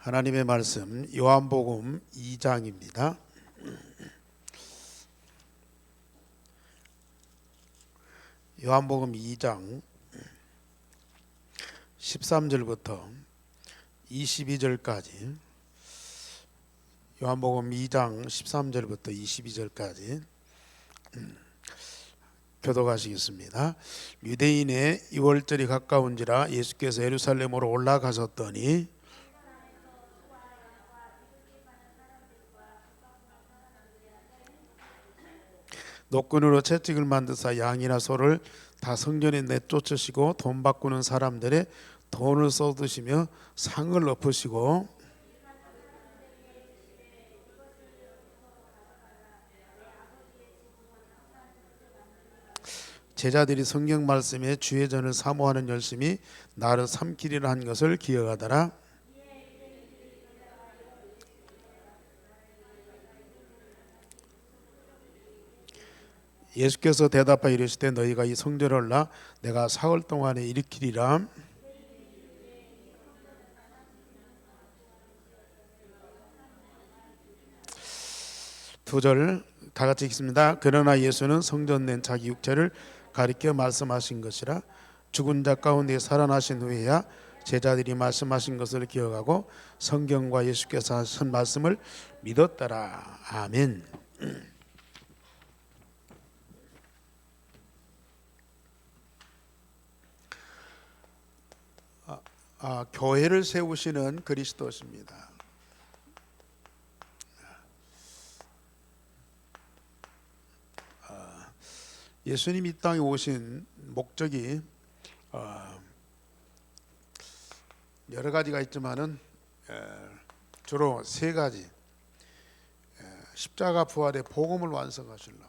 하나님의 말씀 요한복음 2장입니다. 요한복음 2장 13절부터 22절까지 요한복음 2장 13절부터 22절까지 교독하시겠습니다. 유대인의 유월절이 가까운지라 예수께서 예루살렘으로 올라가셨더니 노끈으로 채찍을 만드사 양이나 소를 다 성전에 내쫓으시고 돈 바꾸는 사람들의 돈을 쏟으시며 상을 엎으시고 제자들이 성경 말씀에 주의 전을 사모하는 열심이 나를 삼키리라 한 것을 기억하더라. 예수께서 대답하여 이르시되 너희가 이 성전을 나 내가 사흘 동안에 일으키리라. 두 절 다 같이 읽습니다. 그러나 예수는 성전 낸 자기 육체를 가리켜 말씀하신 것이라. 죽은 자 가운데 살아나신 후에야 제자들이 말씀하신 것을 기억하고 성경과 예수께서 하신 말씀을 믿었더라. 아멘. 교회를 세우시는 그리스도십니다. 예수님이 이 땅에 오신 목적이 여러 가지가 있지만은 주로 세 가지. 십자가 부활의 복음을 완성하시려고,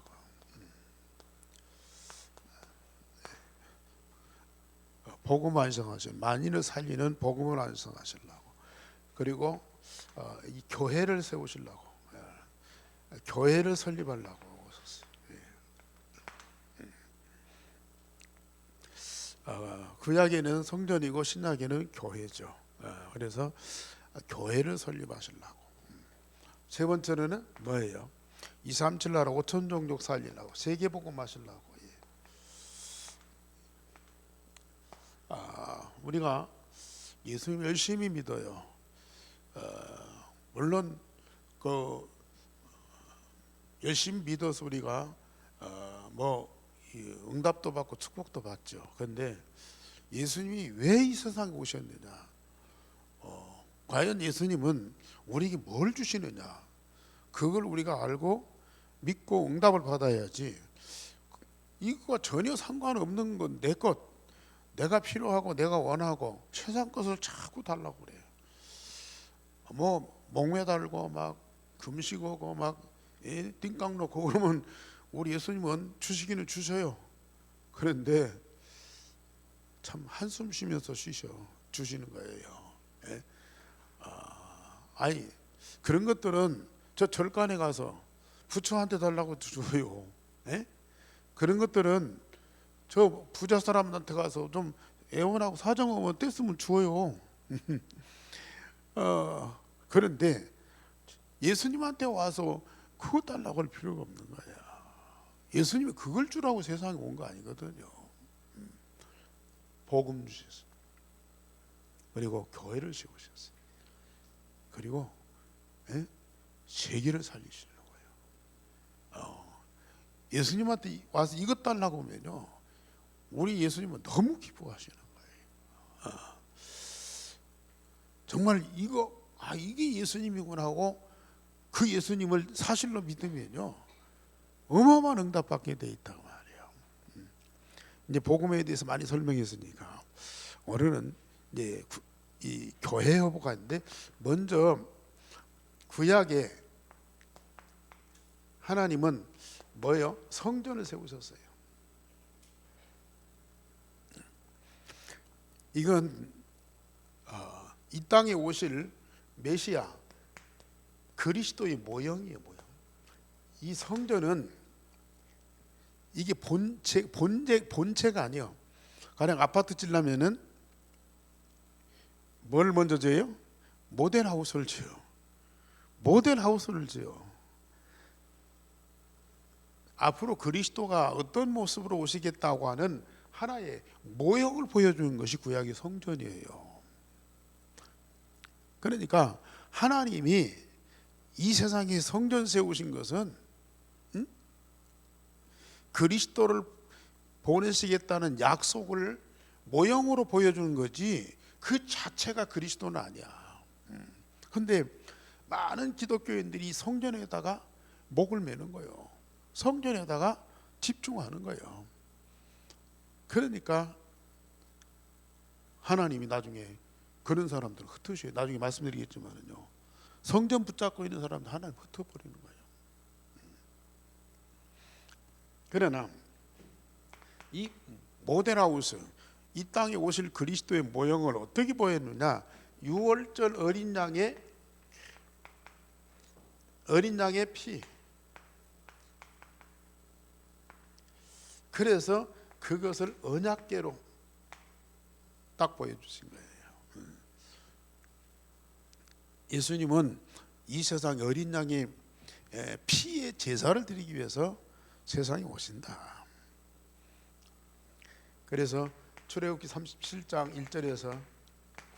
복음 완성하시고 만인을 살리는 복음을 완성하시려고, 그리고 이 교회를 세우시려고, 교회를 설립하려고 오셨어요. 구약에는 성전이고 신약에는 교회죠. 그래서 교회를 설립하시려고. 세 번째는 뭐예요? 237 나라 5천 종족 살리려고, 세계복음 하시려고. 우리가 예수님 열심히 믿어요. 물론 그 열심히 믿어서 우리가 응답도 받고 축복도 받죠. 그런데 예수님이 왜 이 세상에 오셨느냐? 과연 예수님은 우리에게 뭘 주시느냐? 그걸 우리가 알고 믿고 응답을 받아야지. 이거 전혀 상관없는 건 내 것, 내가 필요하고 내가 원하고 세상 것을 자꾸 달라고 그래요. 목매 달고 막 금식하고 막 띵깡 놓고 그러면 우리 예수님은 주시기는 주셔요. 그런데 참 한숨 쉬면서 주시는 거예요. 그런 것들은 저 절간에 가서 부처한테 달라고 줘요. 그런 것들은 저 부자 사람한테 가서 좀 애원하고 사정하면 뗐으면 줘요. 그런데 예수님한테 와서 그거 달라고 할 필요가 없는 거야. 예수님이 그걸 주라고 세상에 온 거 아니거든요. 복음 주셨어요. 그리고 교회를 세우셨어요. 그리고 세계를 살리시는 거예요. 예수님한테 와서 이것 달라고 하면요, 우리 예수님은 너무 기뻐하시는 거예요. 정말 이게 예수님이구나 하고 그 예수님을 사실로 믿으면요, 어마어마한 응답받게 돼 있다고 말이에요. 이제 복음에 대해서 많이 설명했으니까 오늘은 이제 이 교회 여부가 있는데, 먼저 구약에 하나님은 뭐예요? 성전을 세우셨어요. 이건 이 땅에 오실 메시아 그리스도의 모형이에요, 모형. 이 성전은 이게 본체가 아니에요. 가령 아파트 지려면은 뭘 먼저 줘요? 모델하우스를 지어. 모델하우스를 지어. 앞으로 그리스도가 어떤 모습으로 오시겠다고 하는 하나의 모형을 보여주는 것이 구약의 성전이에요. 그러니까 하나님이 이 세상에 성전 세우신 것은 그리스도를 보내시겠다는 약속을 모형으로 보여주는 거지 그 자체가 그리스도는 아니야. 그런데 많은 기독교인들이 성전에다가 목을 매는 거예요. 성전에다가 집중하는 거예요. 그러니까 하나님이 나중에 그런 사람들을 흩으셔요. 나중에 말씀드리겠지만요, 성전 붙잡고 있는 사람들 하나님 흩어버리는 거예요. 그러나 이 모델하우스, 이 땅에 오실 그리스도의 모형을 어떻게 보였느냐? 6월절 어린 양의 피. 그래서 그것을 언약궤로 딱 보여주신 거예요. 예수님은 이 세상 어린 양의 피의 제사를 드리기 위해서 세상에 오신다. 그래서 출애굽기 37장 1절에서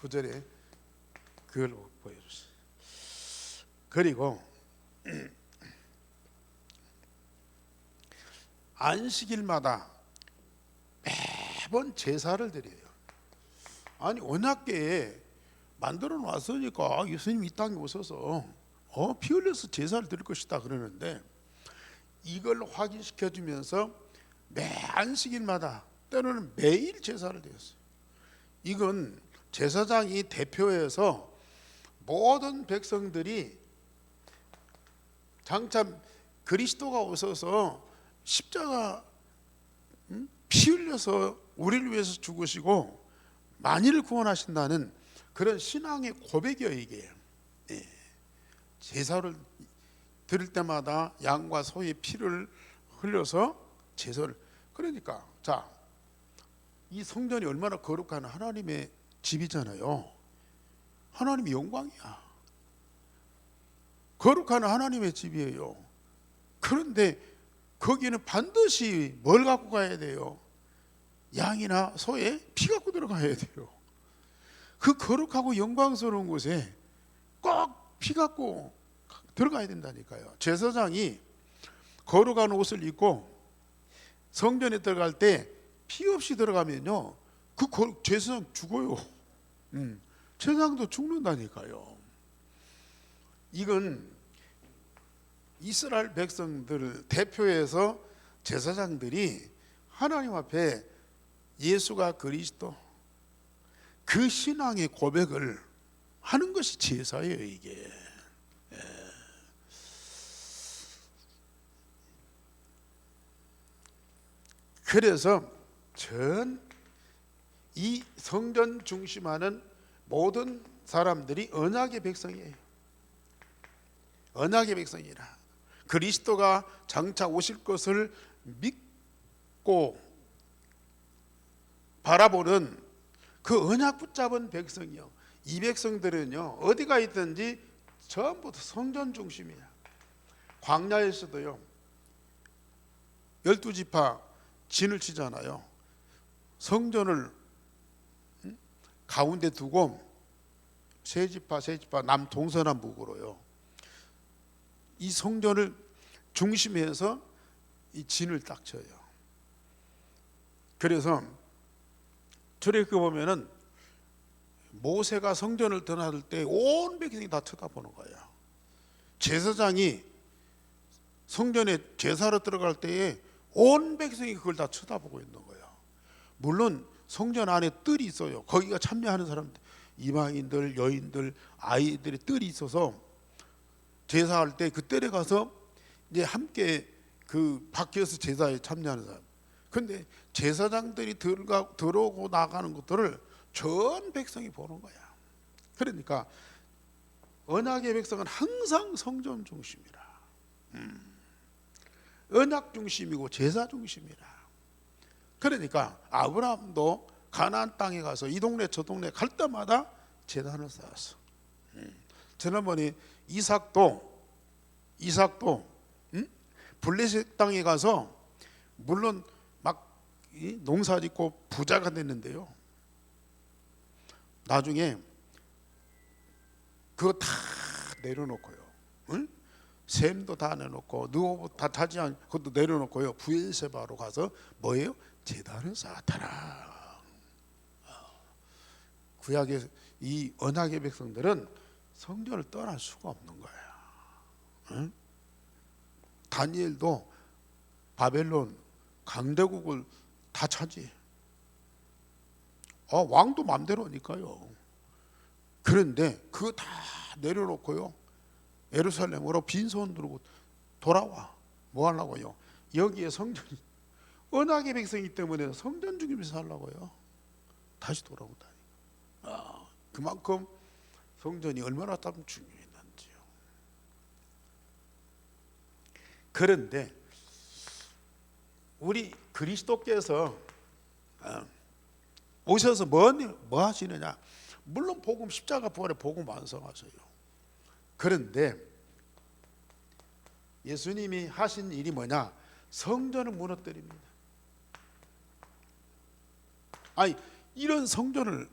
9절에 그걸 보여주세요. 그리고 안식일마다 매번 제사를 드려요. 아니 언약궤에 만들어 놨으니까 예수님 이 땅에 오셔서 피 흘려서 제사를 드릴 것이다 그러는데, 이걸 확인시켜 주면서 매 안식일마다 때로는 매일 제사를 드렸어요. 이건 제사장이 대표해서 모든 백성들이 장차 그리스도가 오셔서 십자가 피 흘려서 우리를 위해서 죽으시고 만일을 구원하신다는 그런 신앙의 고백이에요. 이게 제사를 드릴 때마다 양과 소의 피를 흘려서 제사를, 그러니까 자, 이 성전이 얼마나 거룩한 하나님의 집이잖아요. 하나님의 영광이야. 거룩한 하나님의 집이에요. 그런데 거기는 반드시 뭘 갖고 가야 돼요? 양이나 소의 피 갖고 들어가야 돼요. 그 거룩하고 영광스러운 곳에 꼭 피 갖고 들어가야 된다니까요. 제사장이 거룩한 옷을 입고 성전에 들어갈 때 피 없이 들어가면요, 그 제사장 죽어요. 제사장도 죽는다니까요. 이건 이스라엘 백성들을 대표해서 제사장들이 하나님 앞에 예수가 그리스도, 그 신앙의 고백을 하는 것이 제사예요. 이게 그래서 전 이 성전 중심하는 모든 사람들이 언약의 백성이에요. 언약의 백성이라 그리스도가 장차 오실 것을 믿고 바라보는 그 언약 붙잡은 백성이요. 이 백성들은요, 어디가 있든지 전부 다 성전 중심이야. 광야에서도요, 12지파 진을 치잖아요. 성전을 가운데 두고 세 지파 남동서남북으로요, 이 성전을 중심해서 이 진을 딱 쳐요. 그래서 출애굽기 보면은 모세가 성전을 들어갈 때 온 백성이 다 쳐다보는 거야. 제사장이 성전에 제사로 들어갈 때에 온 백성이 그걸 다 쳐다보고 있는 거야. 물론 성전 안에 뜰이 있어요. 거기가 참여하는 사람들, 이방인들, 여인들, 아이들의 뜰이 있어서 제사할 때 그 뜰에 가서 이제 함께 그 밖에서 제사에 참여하는 사람. 근데 제사장들이 들어오고 나가는 것들을 전 백성이 보는 거야. 그러니까 언약의 백성은 항상 성전 중심이라. 언약 중심이고 제사 중심이라. 그러니까 아브라함도 가나안 땅에 가서 이 동네 저 동네 갈 때마다 제단을 쌓았어. 지난번에 이삭도 블레셋 땅에 가서 물론 막 농사 짓고 부자가 됐는데요. 나중에 그거 다 내려놓고요. 응? 셈도 다 내놓고 누구 다 타지 않고 그것도 내려놓고요. 부엘세바로 가서 뭐예요? 제단을 쌓았더라. 구약의 이 언약의 백성들은 성전을 떠날 수가 없는 거야. 응? 다니엘도 바벨론 강대국을 다 차지. 왕도 맘대로니까요. 그런데 그거 다 내려놓고요. 예루살렘으로 빈손 들고 돌아와. 뭐 하려고요? 여기에 성전이 언약의 백성이기 때문에 성전 중심에서 하려고요. 다시 돌아온다. 그만큼 성전이 얼마나 참 중요했는지요. 그런데 우리 그리스도께서 오셔서 뭐 하시느냐? 물론 복음 십자가 부활의 복음 완성하세요. 그런데 예수님이 하신 일이 뭐냐? 성전을 무너뜨립니다. 아니, 이런 성전을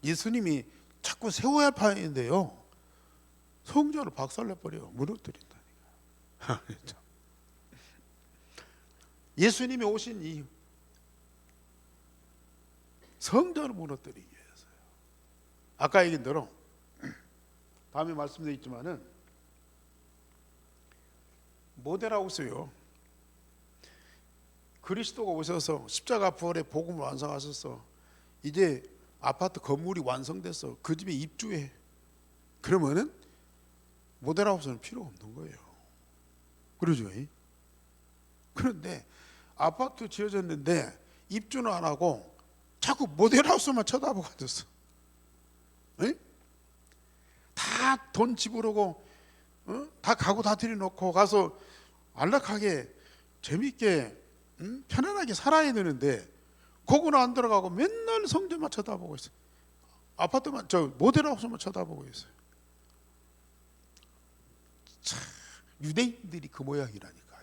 예수님이 자꾸 세워야 할 판인데요. 성전을 박살내버려요. 무너뜨린다니까. 예수님이 오신 이유, 성전을 무너뜨리기 위해서요. 아까 얘기한 대로 다음에 말씀드렸지만은 모델하고 있어요. 그리스도가 오셔서 십자가 부활의 복음을 완성하셔서 이제 아파트 건물이 완성돼서 그 집에 입주해. 그러면은 모델하우스는 필요 없는 거예요. 그러죠? 그런데 아파트 지어졌는데 입주는 안 하고 자꾸 모델하우스만 쳐다보고 앉았어. 다 돈 지불하고 다 가구 다 들여놓고 가서 안락하게 재밌게 편안하게 살아야 되는데 거기는 안 들어가고 맨날 성전만 쳐다보고 있어요. 아파트만 모델하우스만 쳐다보고 있어요. 참 유대인들이 그 모양이라니까요.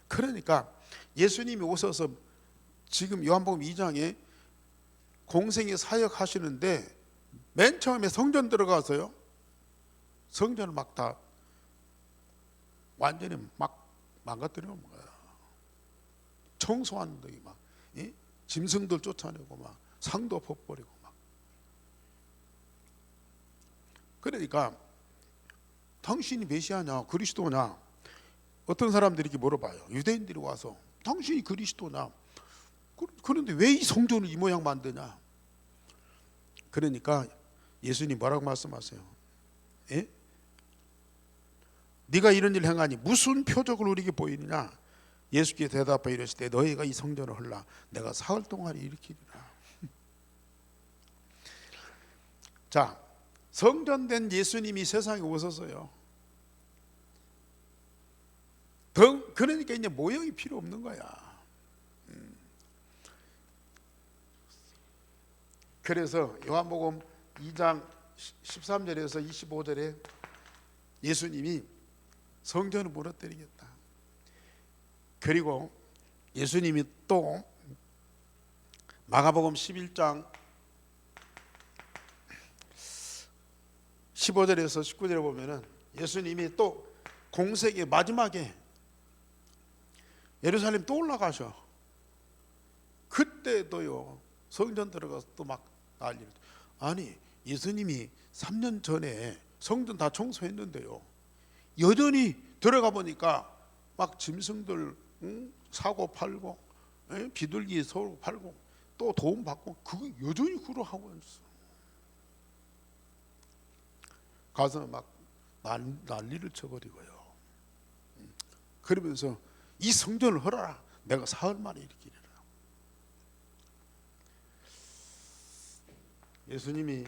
그러니까 예수님이 오셔서 지금 요한복음 2장에 공생의 사역 하시는데 맨 처음에 성전 들어가서요. 성전을 막 다 완전히 막 망가뜨려 놓은 거야. 청소하는 데 막 짐승들 쫓아내고 막 상도 퍼버리고 막. 그러니까 당신이 메시아냐 그리스도냐 어떤 사람들이 이렇게 물어봐요. 유대인들이 와서 당신이 그리스도냐? 그런데 왜 이 성전을 이 모양 만드냐? 그러니까 예수님 뭐라고 말씀하세요? 네가 이런 일을 행하니 무슨 표적을 우리에게 보이느냐? 예수께 대답하여 이르실 때 너희가 이 성전을 헐라 내가 사흘 동안 일으키리라. 자, 성전된 예수님이 세상에 오셔서요. 그러니까 이제 모형이 필요 없는 거야. 그래서 요한복음 2장 13절에서 25절에 예수님이 성전을 무너뜨리겠다. 그리고 예수님이 또 마가복음 11장 15절에서 19절에 보면은 예수님이 또 공생의 마지막에 예루살렘 또 올라가셔. 그때도요 성전 들어가서 또 막 난리를. 아니 예수님이 3년 전에 성전 다 청소했는데요 여전히 들어가 보니까 막 짐승들 사고 팔고 비둘기 서로 팔고 또 도움 받고 그거 여전히 그러 하고 있어. 가서 막 난리를 쳐버리고요. 그러면서 이 성전을 헐어라 내가 사흘 만에 일으키리라. 예수님이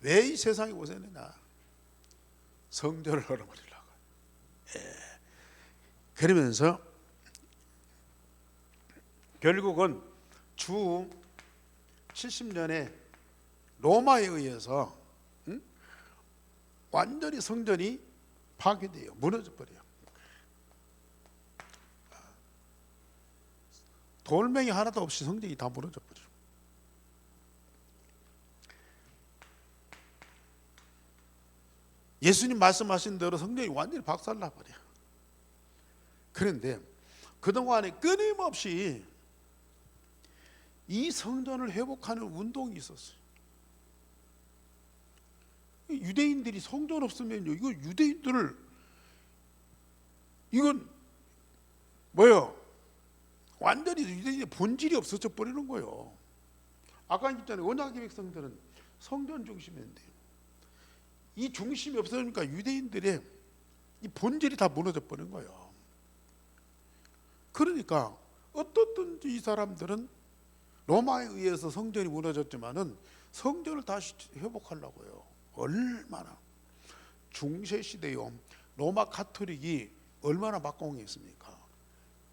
왜 이 세상에 오셨느냐? 성전을 헐어버리려고. 그러면서 결국은 주 70년에 로마에 의해서 완전히 성전이 파괴돼요. 무너져 버려요. 돌멩이 하나도 없이 성전이 다 무너져 버려요. 예수님 말씀하신 대로 성전이 완전히 박살나 버려요. 그런데 그동안에 끊임없이 이 성전을 회복하는 운동이 있었어요. 유대인들이 성전 없으면요, 이거 유대인들을, 이건 뭐예요? 완전히 유대인의 본질이 없어져 버리는 거예요. 아까 했잖아요. 언약계획 성전은 성전 중심인데 이 중심이 없어지니까 유대인들의 이 본질이 다 무너져 버린 거예요. 그러니까 어떻든지 이 사람들은 로마에 의해서 성전이 무너졌지만은 성전을 다시 회복하려고요. 얼마나 중세 시대요. 로마 가톨릭이 얼마나 막공했습니까?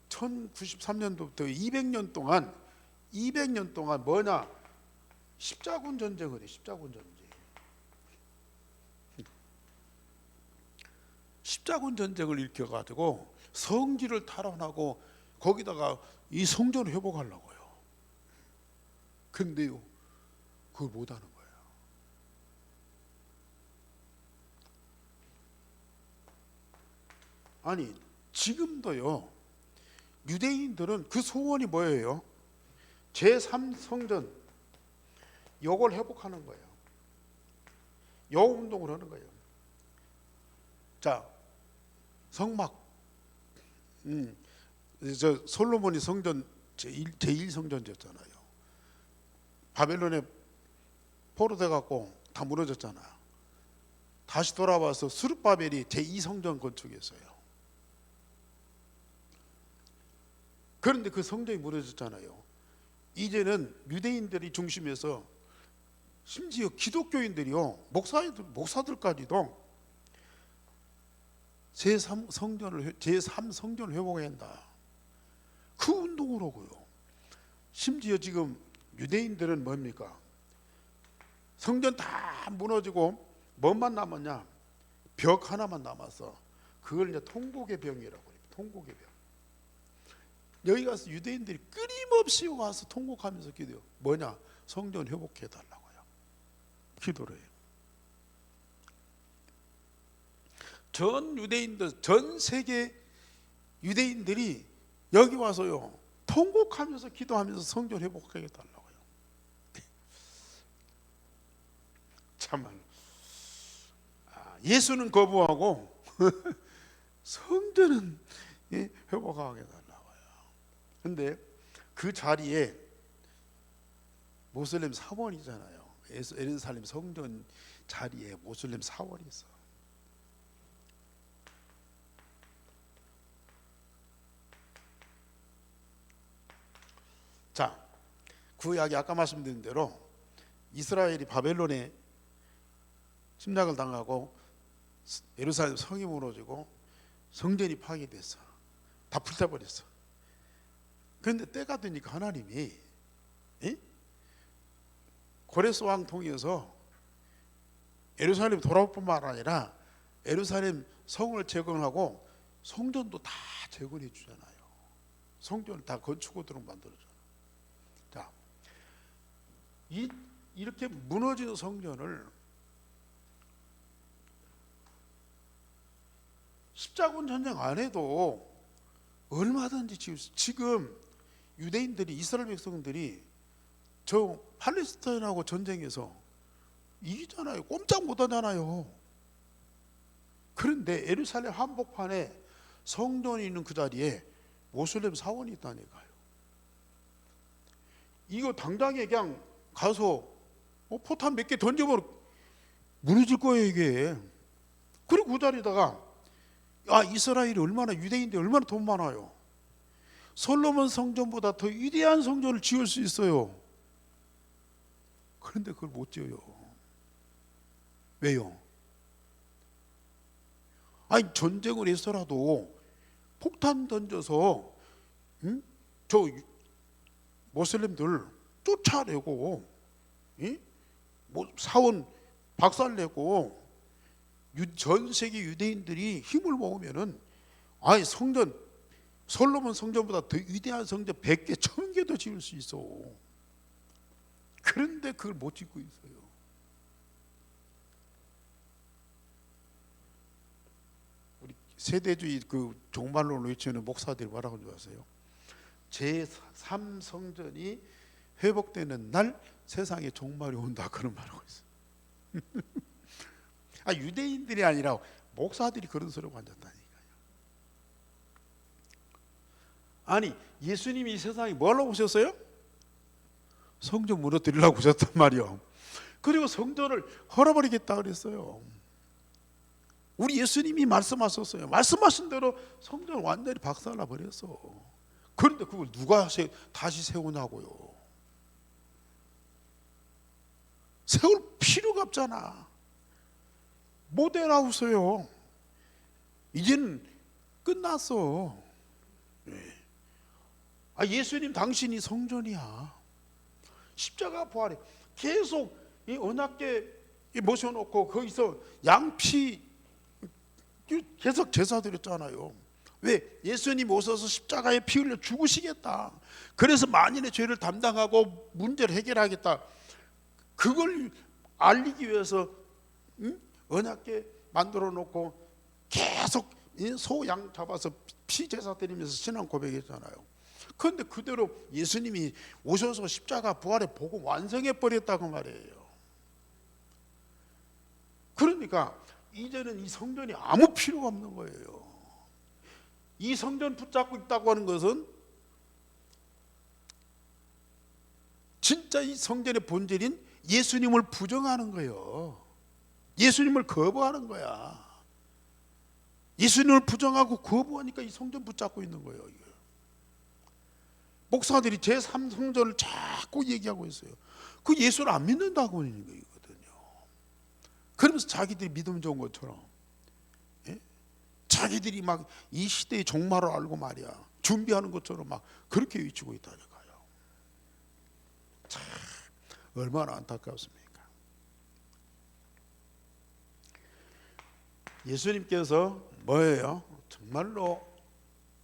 1093년도부터 200년 동안 뭐냐? 십자군 전쟁을 해. 십자군 전쟁. 십자군 전쟁을 일으켜가지고 성지를 탈환하고 거기다가 이 성전을 회복하려고요. 근데요, 그걸 못하는 거예요. 아니, 지금도요, 유대인들은 그 소원이 뭐예요? 제3성전, 요걸 회복하는 거예요. 요 운동을 하는 거예요. 자, 성막, 저 솔로몬이 성전 제1성전이었잖아요. 바벨론에 포로돼 갖고 다 무너졌잖아요. 다시 돌아와서 스룹바벨이 제2성전 건축했어요. 그런데 그 성전이 무너졌잖아요. 이제는 유대인들이 중심에서 심지어 기독교인들이요, 목사들까지도 제3성전을 회복해야 한다. 그 운동을 하고요. 심지어 지금 유대인들은 뭡니까? 성전 다 무너지고 뭐만 남았냐? 벽 하나만 남았어. 그걸 이제 통곡의 병이라고 해요. 통곡의 병. 여기 가서 유대인들이 끊임없이 와서 통곡하면서 기도해요. 뭐냐? 성전 회복해 달라고요. 기도를 해요. 전 유대인들, 전 세계 유대인들이 여기 와서요, 통곡하면서 기도하면서 성전 회복해 달라고요. 참말로 예수는 거부하고 성전은 회복하게 달라고요. 근데 그 자리에 모슬렘 사원이잖아요. 예루살렘 성전 자리에 모슬렘 사원이 있어. 자, 구약이 아까 말씀드린 대로 이스라엘이 바벨론에 침략을 당하고 예루살렘 성이 무너지고 성전이 파괴됐어. 다 불타버렸어. 그런데 때가 되니까 하나님이 고레스 왕 통해서 예루살렘 돌아올 뿐만 아니라 예루살렘 성을 재건하고 성전도 다 재건해 주잖아요. 성전을 다 건축으로 만들어줘. 자, 이렇게 무너진 성전을 십자군 전쟁 안 해도 얼마든지 지금 유대인들이, 이스라엘 백성들이 저 팔레스타인하고 전쟁에서 이기잖아요. 꼼짝 못 하잖아요. 그런데 예루살렘 한복판에 성전이 있는 그 자리에 모슬렘 사원이 있다니까요. 이거 당장에 그냥 가서 포탄 몇 개 던져버려 무너질 거예요, 이게. 그리고 그 자리에다가 이스라엘이 얼마나, 유대인들이 얼마나 돈 많아요. 솔로몬 성전보다 더 위대한 성전을 지을 수 있어요. 그런데 그걸 못 지어요. 왜요? 전쟁을 해서라도 폭탄 던져서 저 모슬렘들 쫓아내고 뭐 사원 박살내고 전 세계 유대인들이 힘을 모으면은 아니 성전 솔로몬 성전보다 더 위대한 성전 100개 1000개도 지을 수 있어. 그런데 그걸 못 짓고 있어요. 우리 세대주의 그 종말론을 외치는 목사들이 뭐라고 좋아하세요? 제3성전이 회복되는 날 세상에 종말이 온다 그런 말하고 있어요. 아, 유대인들이 아니라 목사들이 그런 소리를 앉았다니까요. 아니 예수님이 이 세상에 뭐 하려고 오셨어요? 성전 무너뜨리려고 오셨단 말이요. 그리고 성전을 헐어버리겠다 그랬어요. 우리 예수님이 말씀하셨어요. 말씀하신 대로 성전을 완전히 박살나 버렸어. 그런데 그걸 누가 다시 세우냐고요. 세울 필요가 없잖아. 모델하우스요. 이제는 끝났어. 아, 예수님 당신이 성전이야. 십자가 부활에 계속 이 언약궤 모셔놓고 거기서 양피 계속 제사 드렸잖아요. 왜? 예수님 오셔서 십자가에 피 흘려 죽으시겠다. 그래서 만인의 죄를 담당하고 문제를 해결하겠다. 그걸 알리기 위해서 언약궤 만들어 놓고 계속 소 양 잡아서 피 제사 드리면서 신앙 고백했잖아요. 그런데 그대로 예수님이 오셔서 십자가 부활의 복음 완성해 버렸다고 말이에요. 그러니까 이제는 이 성전이 아무 필요가 없는 거예요. 이 성전 붙잡고 있다고 하는 것은 진짜 이 성전의 본질인 예수님을 부정하는 거예요. 예수님을 거부하는 거야. 예수님을 부정하고 거부하니까 이 성전 붙잡고 있는 거예요. 목사들이 제3성전을 자꾸 얘기하고 있어요. 그 예수를 안 믿는다고 하는 거거든요. 그러면서 자기들이 믿음 좋은 것처럼, 예? 자기들이 막 이 시대의 종말을 알고 말이야 준비하는 것처럼 막 그렇게 외치고 있다니까요. 참 얼마나 안타깝습니까? 예수님께서 뭐예요? 정말로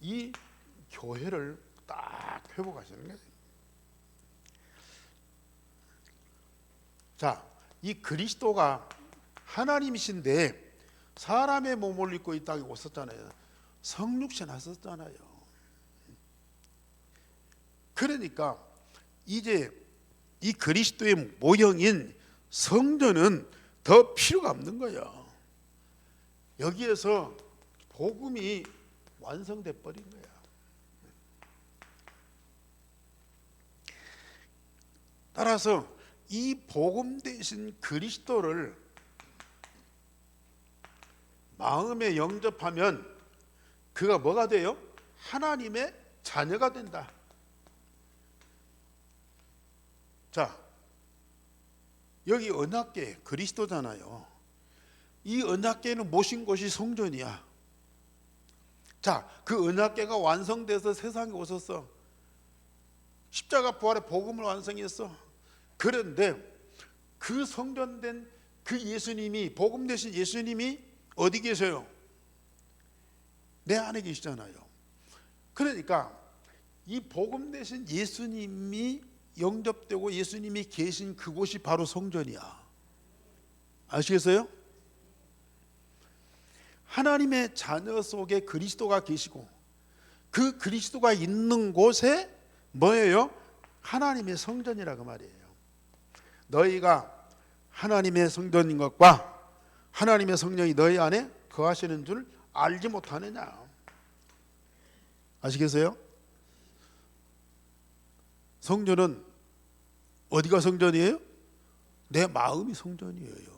이 교회를 딱 회복하시는 거예요. 자, 이 그리스도가 하나님이신데 사람의 몸을 입고 이 땅에 오셨잖아요. 성육신 하셨잖아요. 그러니까 이제 이 그리스도의 모형인 성전은 더 필요가 없는 거예요. 여기에서 복음이 완성돼 버린 거야. 따라서 이 복음 대신 그리스도를 마음에 영접하면 그가 뭐가 돼요? 하나님의 자녀가 된다. 자, 여기 언약궤 그리스도잖아요. 이 언약궤는 모신 곳이 성전이야. 자, 그 언약궤가 완성돼서 세상에 오셨어. 십자가 부활의 복음을 완성했어. 그런데 그 성전된 그 예수님이, 복음 되신 예수님이 어디 계세요? 내 안에 계시잖아요. 그러니까 이 복음 되신 예수님이 영접되고 예수님이 계신 그곳이 바로 성전이야. 아시겠어요? 하나님의 자녀 속에 그리스도가 계시고 그 그리스도가 있는 곳에 뭐예요? 하나님의 성전이라고 말이에요. 너희가 하나님의 성전인 것과 하나님의 성령이 너희 안에 거하시는 줄 알지 못하느냐. 아시겠어요? 성전은 어디가 성전이에요? 내 마음이 성전이에요.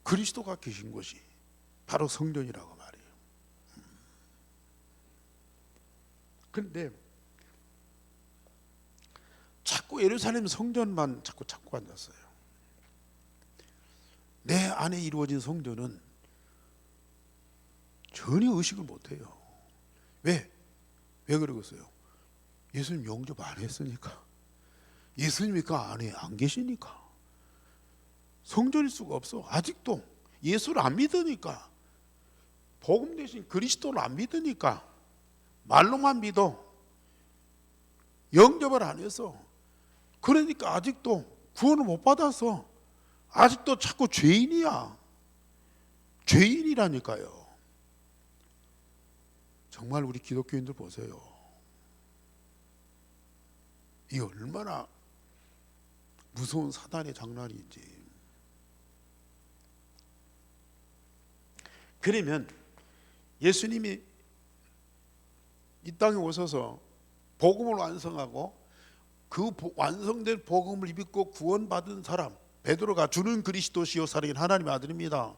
그리스도가 계신 곳이 바로 성전이라고 말이에요. 그런데 자꾸 예루살렘 성전만 자꾸 찾고 앉았어요. 내 안에 이루어진 성전은 전혀 의식을 못해요. 왜? 왜 그러겠어요? 예수님 영접 안 했으니까. 예수님이 그 안에 안 계시니까 성전일 수가 없어. 아직도 예수를 안 믿으니까, 복음 대신 그리스도를 안 믿으니까, 말로만 믿어, 영접을 안 해서, 그러니까 아직도 구원을 못 받아서 아직도 자꾸 죄인이야. 죄인이라니까요. 정말 우리 기독교인들 보세요. 이게 얼마나 무서운 사단의 장난인지. 그러면 예수님이 이 땅에 오셔서 복음을 완성하고 그 완성된 복음을 믿고 구원받은 사람, 베드로가 주는 그리스도시요 살아계신 하나님의 아들입니다,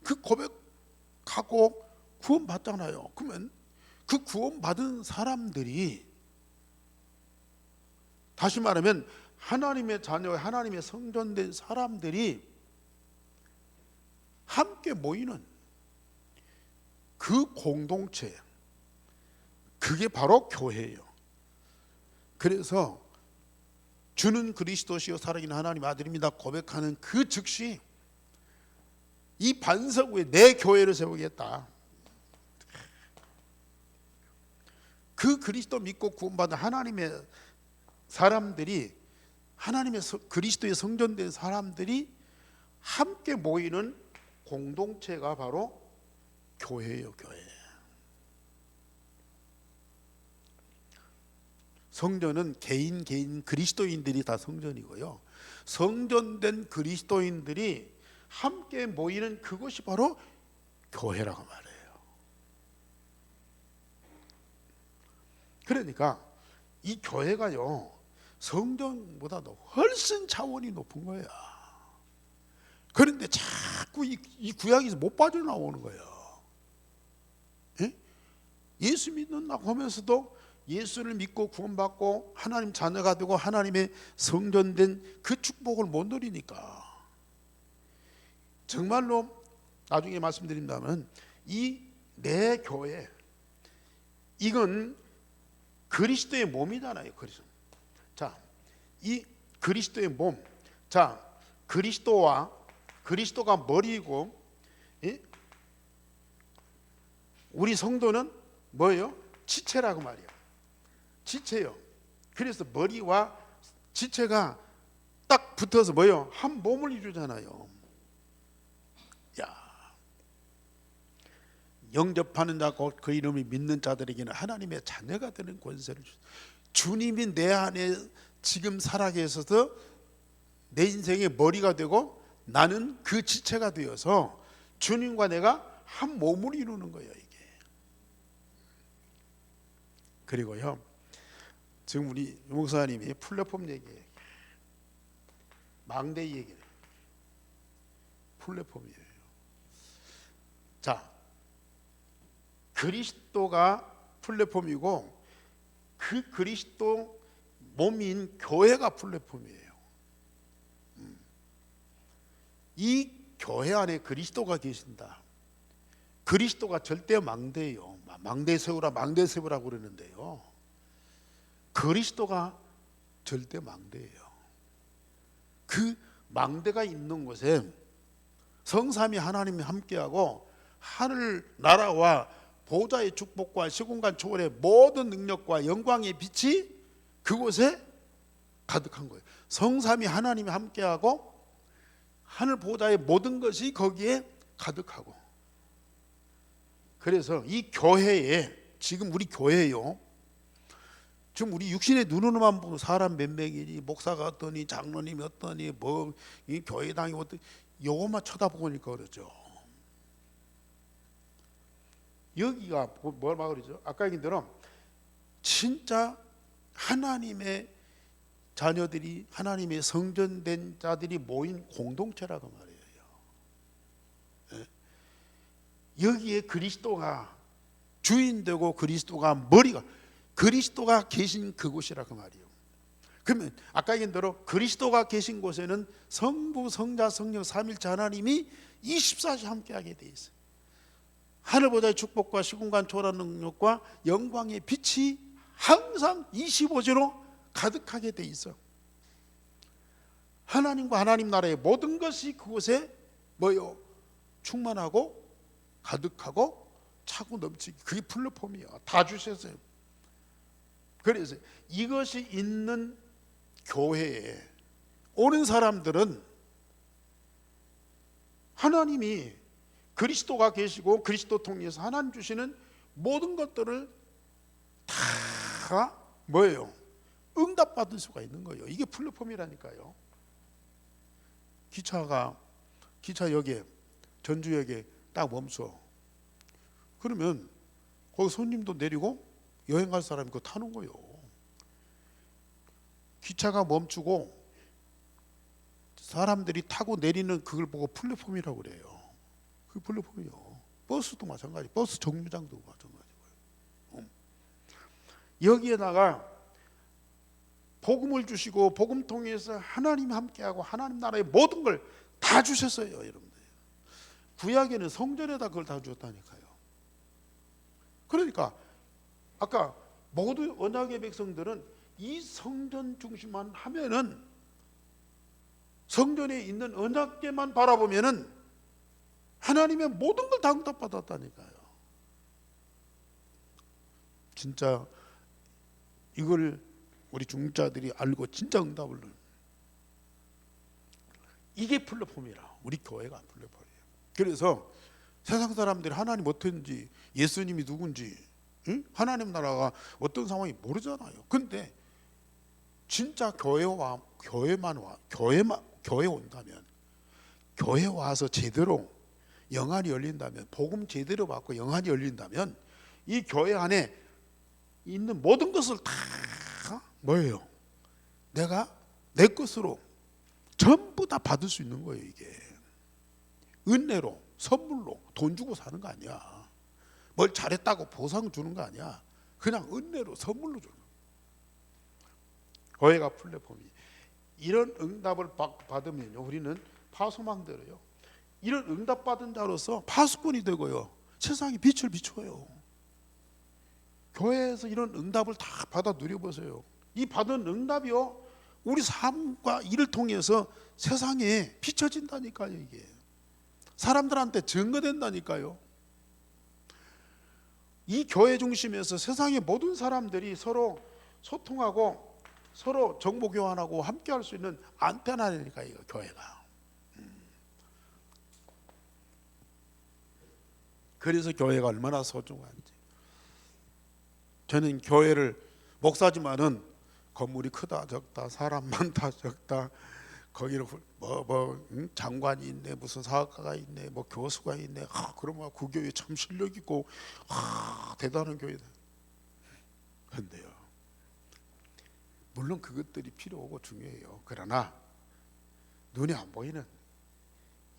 그 고백하고 구원받잖아요. 그러면 그 구원받은 사람들이, 다시 말하면 하나님의 자녀, 하나님의 성전된 사람들이 함께 모이는 그 공동체, 그게 바로 교회예요. 그래서 주는 그리스도시요 살아계신 하나님의 아들입니다 고백하는 그 즉시 이 반석 위에 내 교회를 세우겠다. 그 그리스도 믿고 구원받은 하나님의 사람들이, 하나님의 그리스도의 성전된 사람들이 함께 모이는 공동체가 바로 교회예요. 교회. 성전은 개인 그리스도인들이 다 성전이고요, 성전된 그리스도인들이 함께 모이는 그것이 바로 교회라고 말해요. 그러니까 이 교회가요, 성전보다도 훨씬 차원이 높은 거야. 그런데 자꾸 이 구약에서 못 빠져나오는 거예요. 예? 예수 믿는다고 하면서도 예수를 믿고 구원받고 하나님 자녀가 되고 하나님의 성전된 그 축복을 못 누리니까, 정말로 나중에 말씀드린다면 이 내 교회, 이건 그리스도의 몸이잖아요. 그리스도. 자, 이 그리스도의 몸, 자, 그리스도가 머리이고, 예? 우리 성도는 뭐예요? 지체라고 말이에요. 지체요. 그래서 머리와 지체가 딱 붙어서 뭐예요? 한 몸을 이루잖아요. 야, 영접하는 자 곧 그 이름을 믿는 자들에게는 하나님의 자녀가 되는 권세를 주셨어요. 주님이 내 안에 지금 살아계셔서 내 인생의 머리가 되고 나는 그 지체가 되어서 주님과 내가 한 몸을 이루는 거예요, 이게. 그리고요, 지금 우리 목사님이 플랫폼 얘기해요. 망대 얘기해요. 플랫폼이에요. 자, 그리스도가 플랫폼이고 그 그리스도 몸인 교회가 플랫폼이에요. 이 교회 안에 그리스도가 계신다. 그리스도가 절대 망대예요. 망대 세우라고 그러는데요, 그리스도가 절대 망대예요. 그 망대가 있는 곳에 성삼위 하나님이 함께하고 하늘 나라와 보좌의 축복과 시공간 초월의 모든 능력과 영광의 빛이 그곳에 가득한 거예요. 성삼위 하나님이 함께하고 하늘 보좌의 모든 것이 거기에 가득하고, 그래서 이 교회에, 지금 우리 교회요, 지금 우리 육신의 눈으로만 보고 사람 몇 명이니, 목사가 어떠니, 장로님이 어떠니, 뭐 이 교회당이 어떠니, 요것만 쳐다보니까 그러죠. 여기가 뭐라고 그러죠? 아까 얘기한 대로 진짜 하나님의 자녀들이, 하나님의 성전된 자들이 모인 공동체라고 말이에요. 여기에 그리스도가 주인되고 그리스도가 머리가, 그리스도가 계신 그곳이라고 말이에요. 그러면 아까 얘기한 대로 그리스도가 계신 곳에는 성부, 성자, 성령 삼일체 하나님이 24시 함께하게 돼 있어요. 하늘보다의 축복과 시공간 초월한 능력과 영광의 빛이 항상 25제로 가득하게 돼 있어. 하나님과 하나님 나라의 모든 것이 그곳에 뭐요? 충만하고 가득하고 차고 넘치기. 그게 플랫폼이야. 다 주셨어요. 그래서 이것이 있는 교회에 오는 사람들은 하나님이 그리스도가 계시고 그리스도 통해서 하나님 주시는 모든 것들을 다 뭐예요? 응답받을 수가 있는 거예요. 이게 플랫폼이라니까요. 기차역에 전주역에 딱 멈춰. 그러면 거기 손님도 내리고 여행 갈 사람이 그거 타는 거예요. 기차가 멈추고 사람들이 타고 내리는 그걸 보고 플랫폼이라고 그래요. 그게 플랫폼이요. 버스도 마찬가지. 버스 정류장도 마찬가지고요. 여기에다가 복음을 주시고 복음 통해서 하나님 함께하고 하나님 나라의 모든 걸 다 주셨어요, 여러분들. 구약에는 성전에다 그걸 다 주었다니까요. 그러니까 아까 모두 언약의 백성들은 이 성전 중심만 하면은, 성전에 있는 언약궤만 바라보면은 하나님의 모든 걸 다 응답받았다니까요. 진짜 이걸 우리 중자들이 알고 진짜 응답을, 이게 플랫폼이라. 우리 교회가 플랫폼이에요. 그래서 세상 사람들이 하나님 어떤지, 예수님이 누군지, 하나님 나라가 어떤 상황이 모르잖아요. 근데 진짜 교회 온다면, 교회 와서 제대로 영안이 열린다면, 복음 제대로 받고 영안이 열린다면 이 교회 안에 있는 모든 것을 다 뭐예요? 내가 내 것으로 전부 다 받을 수 있는 거예요. 이게 은혜로, 선물로, 돈 주고 사는 거 아니야. 뭘 잘했다고 보상 주는 거 아니야. 그냥 은혜로, 선물로 주는 거야. 교회가 플랫폼이. 이런 응답을 받으면요, 우리는 파수망대로요, 이런 응답받은 자로서 파수꾼이 되고요, 세상에 빛을 비춰요. 교회에서 이런 응답을 다 받아 누려보세요. 이 받은 응답이요, 우리 삶과 일을 통해서 세상에 비춰진다니까요. 이게 사람들한테 증거된다니까요. 이 교회 중심에서 세상의 모든 사람들이 서로 소통하고 서로 정보 교환하고 함께 할 수 있는 안테나니까 이거 교회가. 그래서 교회가 얼마나 소중한지. 저는 교회를, 목사지만은 건물이 크다 적다, 사람 많다 적다, 거기를 장관이 있네, 무슨 사학과가 있네, 뭐 교수가 있네, 그러면 그 교회 참 실력 있고 대단한 교회다. 그런데요, 물론 그것들이 필요하고 중요해요. 그러나 눈에 안 보이는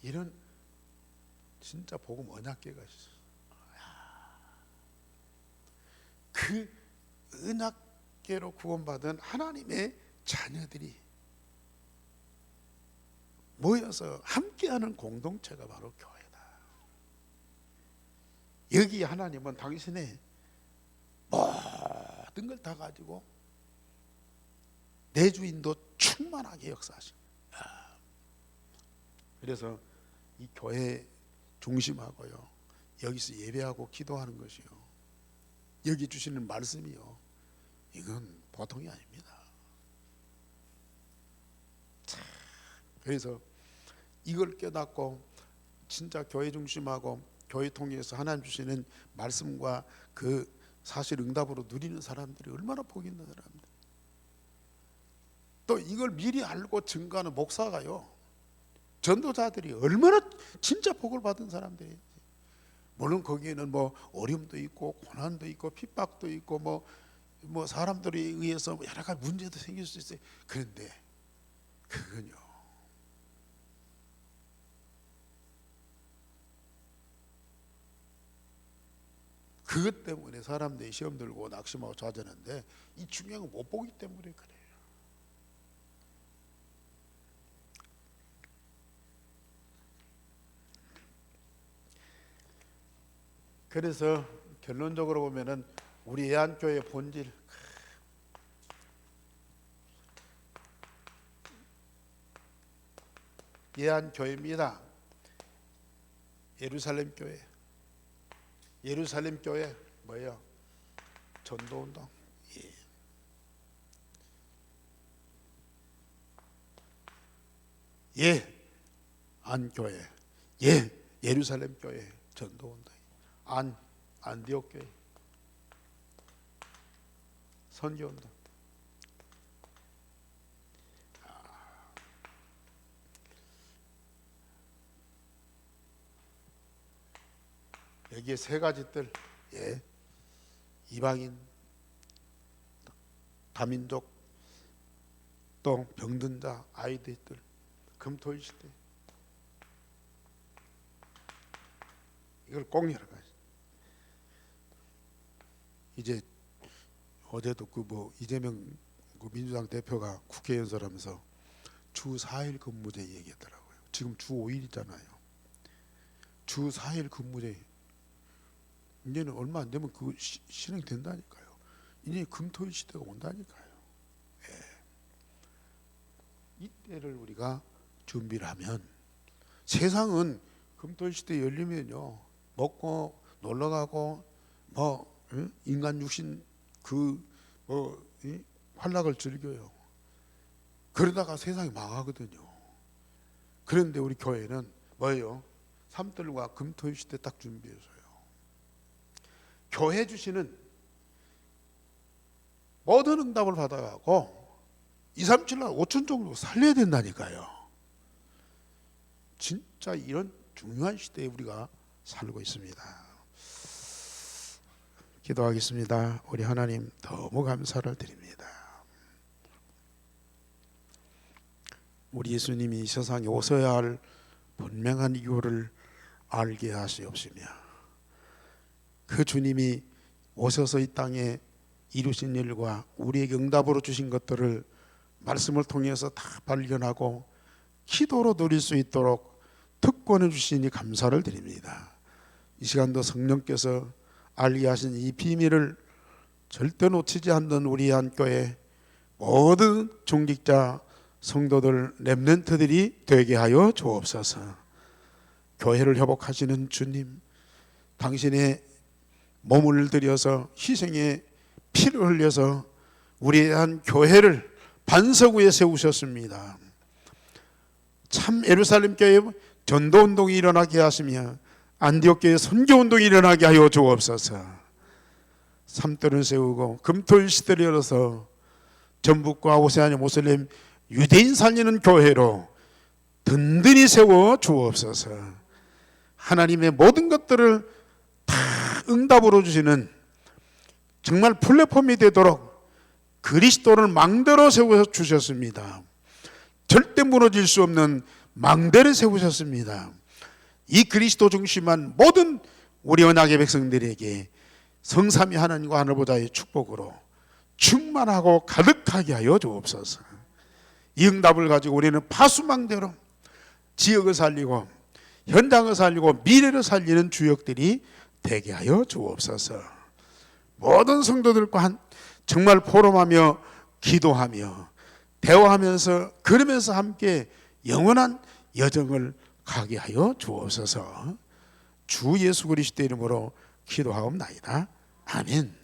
이런 진짜 복음 언약궤가 있어요. 그 언약궤로 구원받은 하나님의 자녀들이 모여서 함께하는 공동체가 바로 교회다. 여기 하나님은 당신의 모든 걸 다 가지고 내 주인도 충만하게 역사하십니다. 그래서 이 교회 중심하고요, 여기서 예배하고 기도하는 것이요, 여기 주시는 말씀이요, 이건 보통이 아닙니다. 그래서 이걸 깨닫고 진짜 교회 중심하고 교회 통해서 하나님 주시는 말씀과 그 사실 응답으로 누리는 사람들이 얼마나 복이 있는 사람들. 또 이걸 미리 알고 증거하는 목사가요, 전도자들이 얼마나 진짜 복을 받은 사람들이. 물론 거기에는 뭐 어려움도 있고 고난도 있고 핍박도 있고 뭐 사람들에 의해서 여러 가지 문제도 생길 수 있어요. 그런데 그건요, 그것 때문에 사람들이 시험 들고 낙심하고 좌절하는데, 이 중요한 거 못 보기 때문에 그래요. 그래서 결론적으로 보면은 우리 애안교회 본질, 예한 교회입니다. 예루살렘 교회. 예루살렘 교회 뭐예요? 전도운동. 안교회. 예루살렘 교회 전도운동. 안디옥 교회 선교운동. 여기에 세 가지들, 이방인, 다민족, 또 병든 자, 아이들들, 금토일 시대, 이걸 꼭 열어가야지. 이제 어제도 이재명 민주당 대표가 국회 연설하면서 주 4일 근무제 얘기하더라고요. 지금 주 5일이잖아요. 주 4일 근무제 이제는 얼마 안 되면 그거 실행된다니까요. 이제 금토일 시대가 온다니까요. 이때를 우리가 준비를 하면, 세상은 금토일 시대 열리면요, 먹고 놀러가고 인간 육신 활락을 즐겨요. 그러다가 세상이 망하거든요. 그런데 우리 교회는 뭐예요? 삼들과 금토일 시대 딱 준비해서요. 교회 주시는 모든 응답을 받아가고 2, 3, 7날 5천 정도 살려야 된다니까요. 진짜 이런 중요한 시대에 우리가 살고 있습니다. 기도하겠습니다. 우리 하나님 너무 감사를 드립니다. 우리 예수님이 이 세상에 오셔야 할 분명한 이유를 알게 하시옵시며, 그 주님이 오셔서 이 땅에 이루신 일과 우리에게 응답으로 주신 것들을 말씀을 통해서 다 발견하고 기도로 누릴 수 있도록 특권을 주시니 감사를 드립니다. 이 시간도 성령께서 알게 하신 이 비밀을 절대 놓치지 않는 우리 안교회 모든 중직자 성도들 렘넌트들이 되게 하여 주옵소서. 교회를 회복하시는 주님, 당신의 몸을 들여서 희생의 피를 흘려서 우리에 대한 교회를 반석 위에 세우셨습니다. 참 예루살렘 교회 전도운동이 일어나게 하시며 안디옥 교회 선교운동이 일어나게 하여 주옵소서. 삼들을 세우고 금토일 시대를 열어서 전북과 오세아니아 모슬렘 유대인 살리는 교회로 든든히 세워 주옵소서. 하나님의 모든 것들을 다 응답으로 주시는 정말 플랫폼이 되도록 그리스도를 망대로 세워 주셨습니다. 절대 무너질 수 없는 망대를 세우셨습니다. 이 그리스도 중심한 모든 우리 언약의 백성들에게 성삼위 하나님과 하늘보다의 축복으로 충만하고 가득하게 하여 주옵소서. 이 응답을 가지고 우리는 파수망대로 지역을 살리고 현장을 살리고 미래를 살리는 주역들이 되게 하여 주옵소서. 모든 성도들과 정말 포럼하며 기도하며 대화하면서 그러면서 함께 영원한 여정을 가게 하여 주옵소서. 주 예수 그리스도 이름으로 기도하옵나이다. 아멘.